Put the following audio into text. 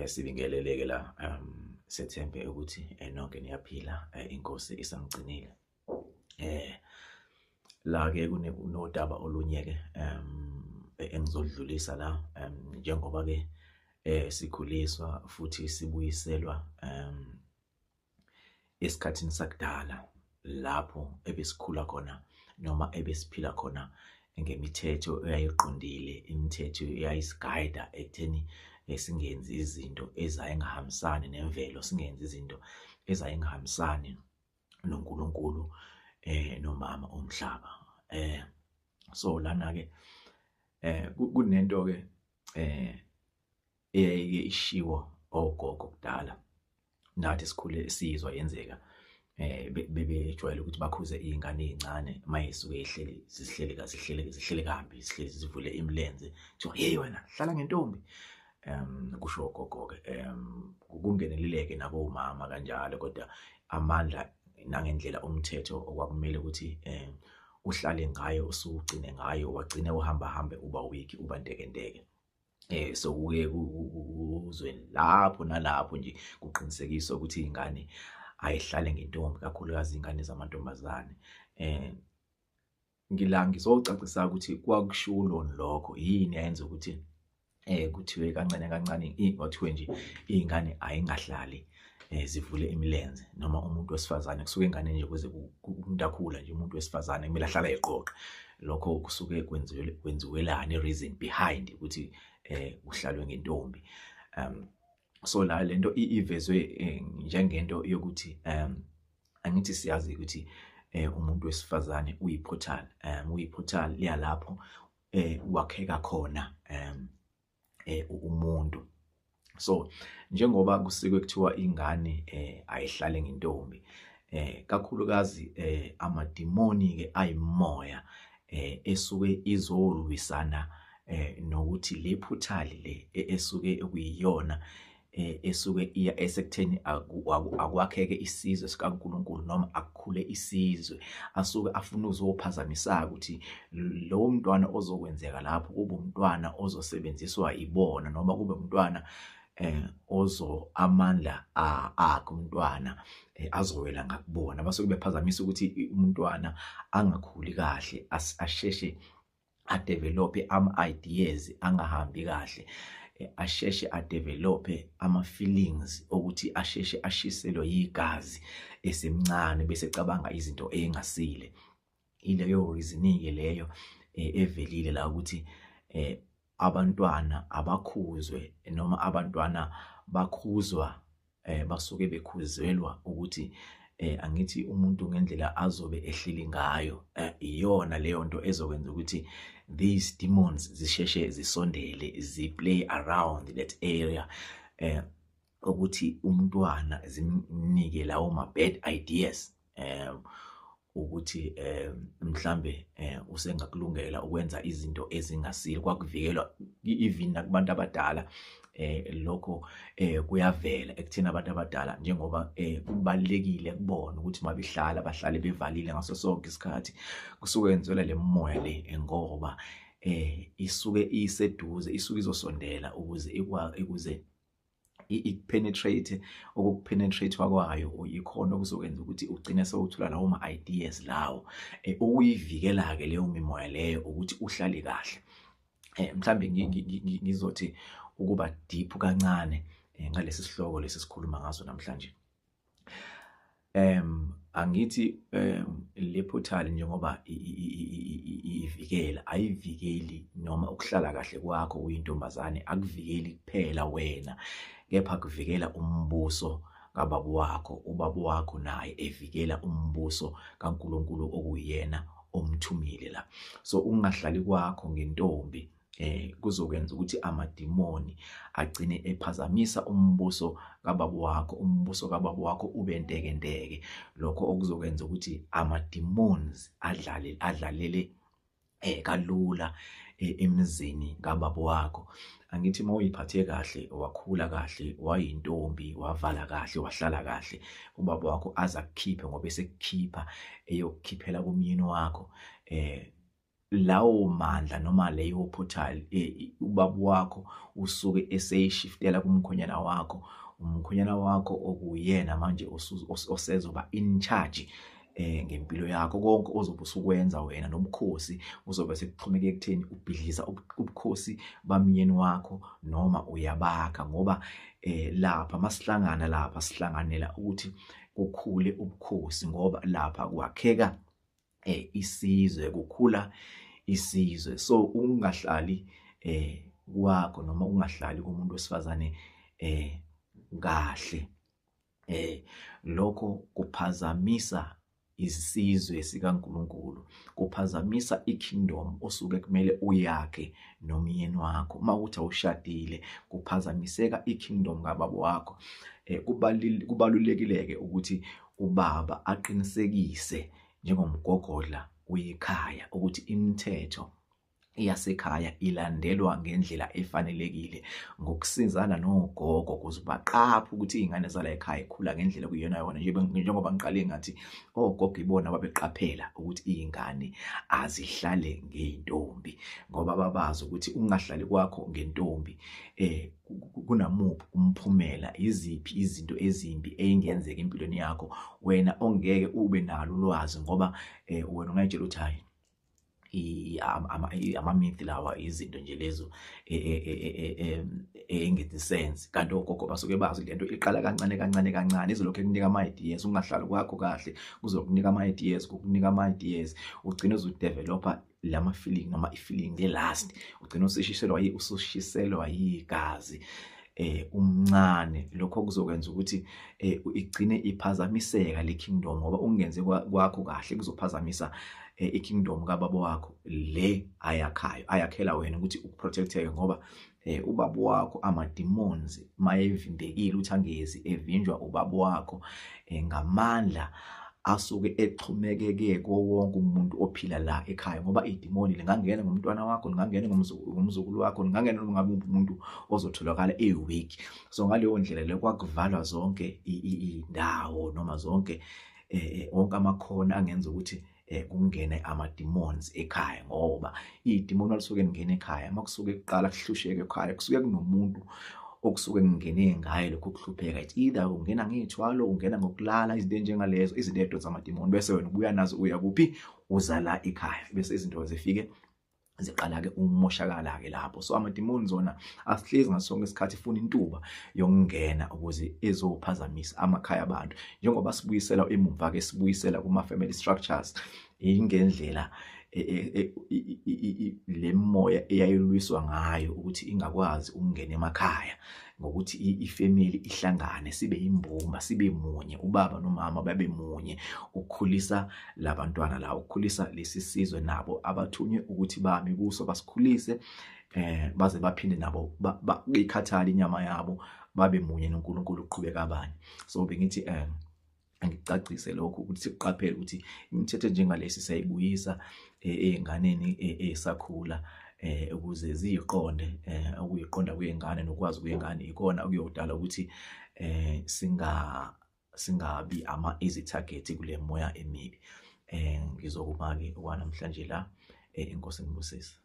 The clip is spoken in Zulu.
Sibingeleleke la sethembe ukuthi nonke niyaphila inkosi isamgcinile. La ke kunodaba olunyeke engizodlulisa la njengoba ke sikhuliswa futhi sibuyiselwa esikhathini sakudala lapho ebesikhula khona noma ebesiphila khona ngemithetho eyayiqondile, imithetho eyayisigayida ekutheni singenzi izinto ezayingahambisani nemvelo, singenzi izinto ezayingahambisani noNkulunkulu nomama umhlaba. So lana ke kunento ke eyayike ishiwo ogogo kudala nathi sikhule sizwa yenzeka. Bebejwayele ukuthi bakhuze izingane ezincane mayisuke zihlele kambi, zihleli zivule imilenze, kuthiwa hey wena hlala ngentombi. Kusho gogo ke kungeneleleke nabo umama kanjalo, kodwa amandla nangendlela umthetho okwakumele ukuthi uhlale ngayo, usugcine ngayo, wagcine uhamba uba weak, uba ntekenteke. So kuye kuzwe lapho nalapho nje kuqinisekiswa ukuthi izingane ayihlale ngentombi, kakhulukazi izingane zamantombazane. Ngizocacisa ukuthi kwakushulo lokho yini ayenza ukuthi kuthiwe kancane kancane kwathiwe nje izingane ayingahlali zivule imilenze, noma umuntu wesifazane kusuke ingane nje kuze umuntu akhula nje, umuntu wesifazane kumele ahlala eqoqa. Lokho kusuke kwenziwelani, reason behind ukuthi uhlalwe ngentombi. So la lento ivezwe njengento yokuthi angithi siyazi ukuthi umuntu wesifazane uyiportal, uyiportal yalapho wakheka khona umuntu. So njengoba kusikwe kuthiwa ingane ayihlale ngentombi, kakhulukazi amadimoni ke ayimoya esuke izolwisana nokuthi le portal le esuke ekuyiyona esuke iya esekutheni akwakheke isizwe sikaNkulunkulu noma akukhule isizwe, asuke afuna uzophazamisa ukuthi lo mntwana ozokwenzeka lapho kube umntwana ozosebenziswa ibona, noma kube umntwana amandla akhe umntwana azowela ngakubona. Basuke bephazamisa ukuthi umntwana angakhuli kahle, asheshe adevelope ama-ideas angahambi kahle, asheshe adevelope ama-feelings ukuthi asheshe ashiselwe yigazi esemncane bese cabanga izinto engasile. Ileyo reason-ke leyo evelile la ukuthi abantwana abakhuzwe noma abantwana bakhuzwa, basuke bekhuzelwa ukuthi angithi umuntu ngendlela azobe ehleli ngayo iyona leyo nto ezokwenza ukuthi these demons zisheshe zisondele, ziplay around that area, ukuthi umntwana zimnike lawo ma-bad ideas ukuthi mhlambe usengakulungela ukwenza izinto ezingasile. Kwakuvikelwa even nakubantu abadala, lokho kuyavela ekutheni abantu abadala njengoba kubalekile kubona ukuthi mabehlala bahlale bevalile ngaso sonke isikhathi. Kusuke kwenzelwa le moya le ngoba isuke iseduze, isuke izosondela ukuze i-penetrate. Okupenetrate kwayo ikhona okuzokwenza ukuthi ugcine sewuthola lawo ma-ideas lawo. Ukuyivikela-ke leyo mimoya leyo ukuthi uhlale kahle. Mhlambe ngizothi ukuba deep kancane ngalesi sihloko lesi sikhuluma ngaso namhlanje. Angithi le portal njengoba ivikela, ayivikeli noma ukuhlala kahle kwakho uyintombazane, akuvikeli kuphela wena, kepha kuvikela umbuso kababa wakho. Ubaba wakho naye evikela umbuso kaNkulunkulu okuyena omthumile la. So ungahlali kwakho ngentombi kuzokwenza ukuthi amadimoni agcine ephazamisa umbuso kababa wakho, umbuso kababa wakho ube ntekenteke. Lokho okuzokwenza ukuthi ama-demons adlalele kalula emizini kababa wakho. Angithi mawuyiphathe kahle, wakhula kahle, wayintombi, wavala kahle, wahlala kahle, ubaba wakho aza kukhiphe ngoba esekukhipha eyokukhiphela kumyeni wakho. lawo mandla noma leyo portal ubaba wakho usuke eseyishiftela kumkhonyana wakho, umkhonyana wakho okuyena manje osezoba in charge ngempilo yakho. Konke ozobe usukwenza wena nobukhosi uzobe sekuxhomeke ekutheni ubhidliza ubukhosi bamyeni wakho noma uyabakha, ngoba lapha masihlangana lapha sihlanganela ukuthi kukhule ubukhosi, ngoba lapha kwakheka isizwe, kukhula isizwe. So ungahlali kwakho noma ungahlali kumuntu wesifazane kahle, lokho kuphazamisa isizwe sikaNkulunkulu, kuphazamisa ikingdom osuke kumele uyakhe nomyeni wakho. Uma uthi awushadile kuphazamiseka ikingdom kababa wakho. Kubalulekile-ke ukuthi ubaba aqinisekise njengomgogodla wekhaya ukuthi imithetho yasekhaya ilandelwa ngendlela efanelekile, ngokusizana nogogo ukuze baqaphe ukuthi izingane zala ekhaya ikhula ngendlela kuyona yona. Njengoba ngiqale ngathi ogogo ibona babeqaphela ukuthi izingane azihlale ngeentombi, ngoba babazi ukuthi ungahlali kwakho ngentombi kunamuphi umphumela, iziphi izinto ezimbi ezingenzeka empilweni yakho wena ongeke ube nalo ulwazi, ngoba wena ungayitshela ukuthi hayi ama-myth lawa izinto nje lezo engenzi sense, kanti ogogo basuke bazi lento iqala kancane kancane kancane, izolokhu ekunika ama-ideas. Ungahlali kwakho kahle kuzokunika ama-ideas, kukunika ama-ideas, ugcine uzudevelopa lama-feeling noma i-feeling le-lust, ugcine usushishelwa yigazi umncane. Lokho kuzokwenza ukuthi igcine iphazamiseka le kingdom, ngoba ungenze kwakho kahle kuzophazamisa ikingdom kababa wakho le ayakhela wena ukuthi ukuprotecteke, ngoba ubaba wakho ama-demons mayevimbekile ukuthi angezi evinjwa ubaba wakho ngamandla asuke exhumekeke wonke umuntu ophila la ekhaya, ngoba idemoni lingangena ngomntwana wakho, lingangena ngomzukulu wakho, lingangena noma ngabe umuntu ozotholakala weak. So ngaleyo ndlela le kwakuvalwa zonke indawo noma zonke wonke amakhono angenza ukuthi kungene ama-demons ekhaya, ngoba idemoni alisuke lingena ekhaya makusuke kuqala kuhlusheke ekhaya kusuke kunomuntu okusuke kungene ngayo lokho kuhlupheka. It's either ungena ngezithwalo, ungena ngokulala, izinto njengalezo, izinto zamademoni, bese wena ubuya nazo uya kuphi, uza la ekhaya, bese izinto zifike ziqala-ke umoshakala-ke lapho. So amademoni zona asihlezi ngasonke isikhathi ifuna intuba yokungena ukuze ezophazamisa amakhaya abantu, njengoba sibuyisela emumva-ke sibuyisela kuma-family structures ingendlela le moya eyayilwiswa ngayo ukuthi ingakwazi ukungena emakhaya, ngokuthi ifamily ihlangane sibe yimbumba, sibe munye, ubaba nomama babe munye, ukukhulisa labantwana la, ukukhulisa lesi sizwe, nabo abathunywe ukuthi bami kuso basikhulise baze baphinde nabo ikhathali inyama yabo, babe munye noNkulunkulu uqhubeka abanye. So bengithi ngicacise lokho ukuthi siqaphele ukuthi imithetho njengalesi sayibuyisa ey'nganeni esakhula ukuze ziyiqonde ukuyiqonda kwey'ngane nokwazi kwey'ngane ikona okuyodala ukuthi singabi ama-easy target kule moya emibi. Ngizokuma-ke okwanamhlanje la, inkosi ngibusise.